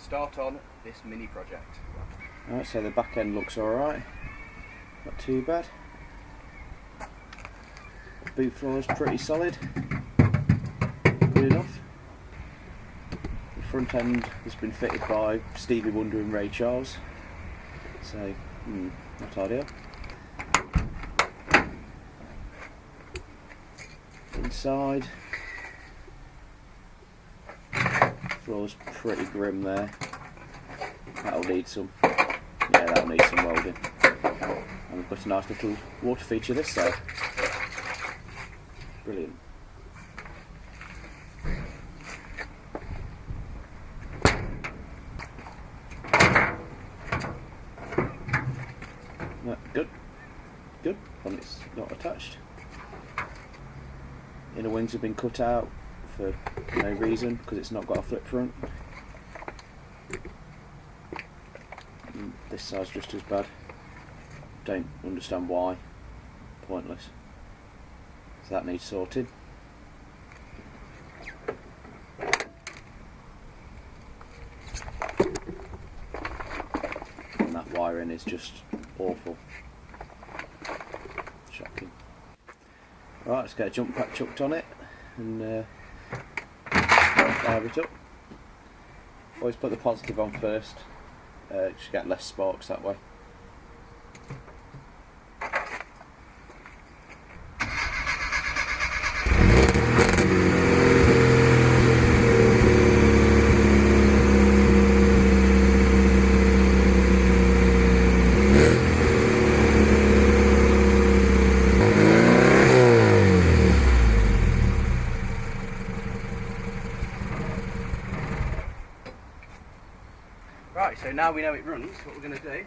start on this mini project. Alright, so the back end looks alright, not too bad. The boot floor is pretty solid, good enough. The front end has been fitted by Stevie Wonder and Ray Charles, so not ideal. Inside, floor's pretty grim there. That'll need some, that'll need some welding. And we've got a nice little water feature this side. Brilliant. Good. Good. And it's not attached. Inner wings have been cut out for no reason because it's not got a flip front. And this side's just as bad. Don't understand why. Pointless. So that needs sorted. And that wiring is just awful. Shocking. Right, let's get a jump pack chucked on it and fire it up. Always put the positive on first, just get less sparks that way. Right, so now we know it runs, what we're going to do,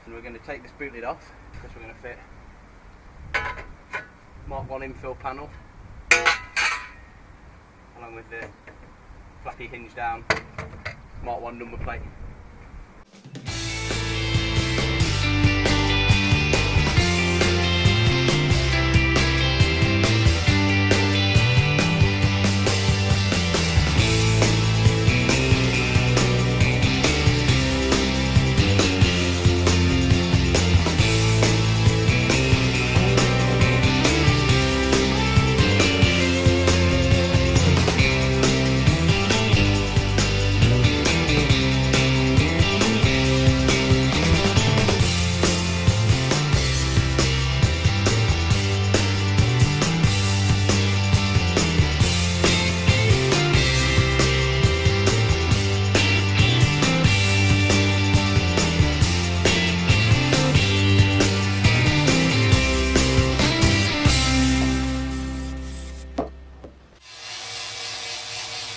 and we're going to take this boot lid off, because we're going to fit Mark 1 infill panel, along with the flappy hinge down Mark 1 number plate.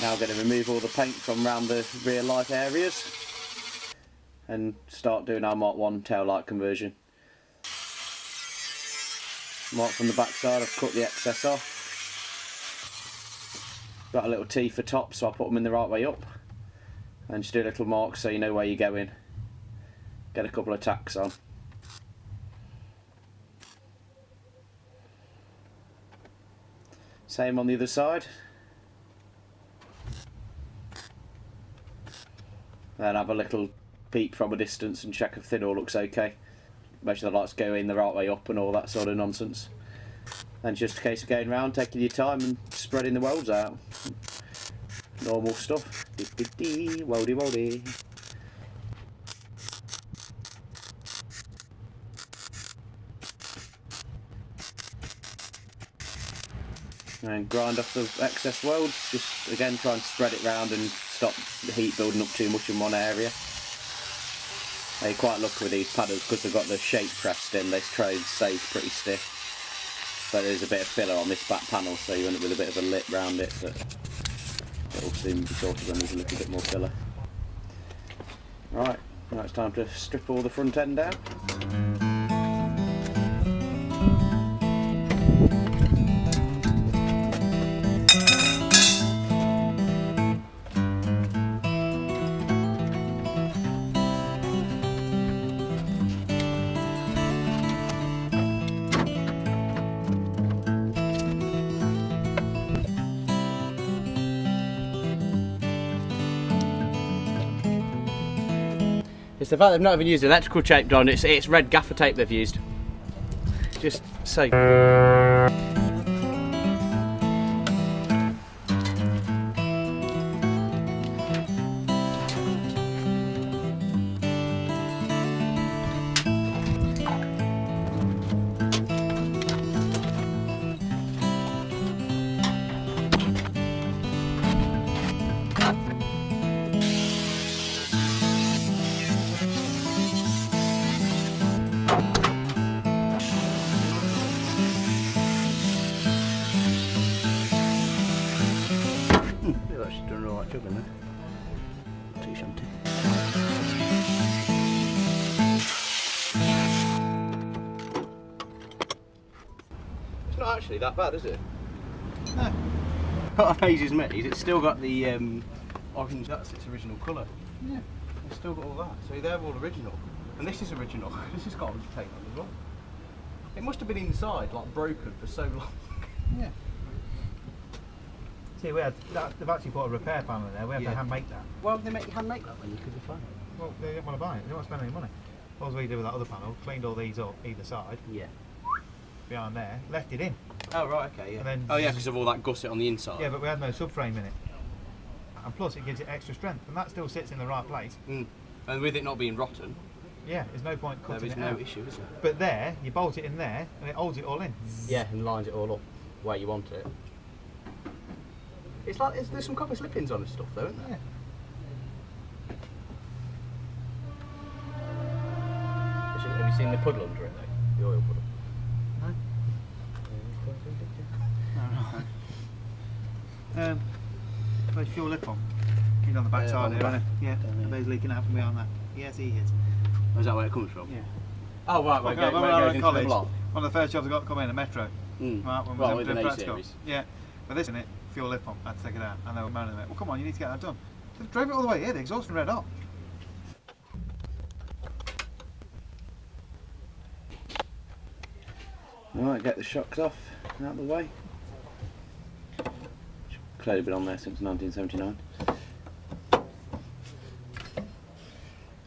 Now I'm going to remove all the paint from around the rear light areas and start doing our Mark 1 tail light conversion. Mark from the back side, I've cut the excess off. Got a little T for top, so I put them in the right way up. And just do a little mark so you know where you're going. Get a couple of tacks on. Same on the other side. Then have a little peek from a distance and check if it all looks okay. Make sure the lights go in the right way up and all that sort of nonsense. And just a case of going round, taking your time and spreading the welds out. Normal stuff. Weldy weldy. And grind off the excess welds, just again try and spread it round and stop the heat building up too much in one area. You're quite lucky with these paddles because they've got the shape pressed in, this tray stays pretty stiff. But there's a bit of filler on this back panel, so you end up with a bit of a lip round it, but it'll soon be sorted when there's a little bit more filler. Right, now it's time to strip all the front end out. It's the fact they've not even used electrical tape, Don. It's red gaffer tape they've used. Just so. They've actually done an alright job in there. Too shanty. It's not actually that bad, is it? No. What amazes me is it's still got the orange, that's its original colour. Yeah. It's still got all that. So they're all original. And this is original. This has got orange tape on as well. It must have been inside, like broken for so long. Yeah. See, we had they've actually put a repair panel in there. We had to hand make that. Why would they make you hand make that when you could be fine? Well, they didn't want to buy it. They didn't want to spend any money. All we did with that other panel, cleaned all these up either side, Yeah. behind there, left it in. Oh right, okay, yeah. And then- oh yeah, because of all that gusset on the inside. Yeah, but we had no subframe in it. And plus, it gives it extra strength, and that still sits in the right place. Mm. And with it not being rotten, Yeah, there's no point there cutting is it no out. issue, is there? But there, you bolt it in there, and it holds it all in. Yeah, and lines it all up where you want it. It's like there's some copper slip-ins on and stuff though, isn't there? Yeah. Have you seen the puddle under it though? The oil puddle. No. Where's fuel lip on? He's on the back on side the here, back. isn't he? Yeah, the bay's leaking out from behind that. Yes, he is. Oh, is that where it comes from? Yeah. Oh right, where it When goes we were at into college, the block. one of the first jobs I got to come in a metro. Mm. Right, when we Well, was with doing an A practical. series. Yeah, but this in it, fuel lip pump, I had to take it out, and they were moaning at me. Well, come on, you need to get that done. They drove it all the way here, the exhaust was red hot. Right, get the shocks off, out of the way. Clearly been on there since 1979. I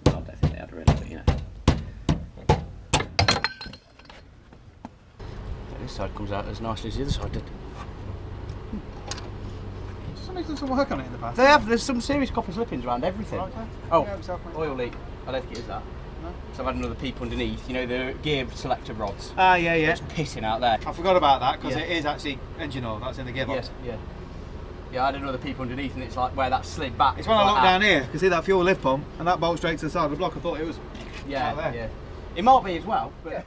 don't think they had really, but you know. This side comes out as nicely as the other side did. Somebody's done some work on it in the past. They have. There's some serious copper slip-ins around everything. Right, okay. Oh, Yeah, yourself, mate. oil leak. I don't think it is that. No. So I've had another peep underneath. You know the gear selector rods. Ah, yeah, yeah. It's pissing out there. I forgot about that because Yeah. it is actually engine oil that's in the gearbox. Yeah. Yeah, I had another peep underneath, and it's like where that slid back. It's when I like looked that. down here, you can see that fuel lift pump and that bolts straight to the side of the block. I thought it was Yeah, out there. yeah. It might be as well, but.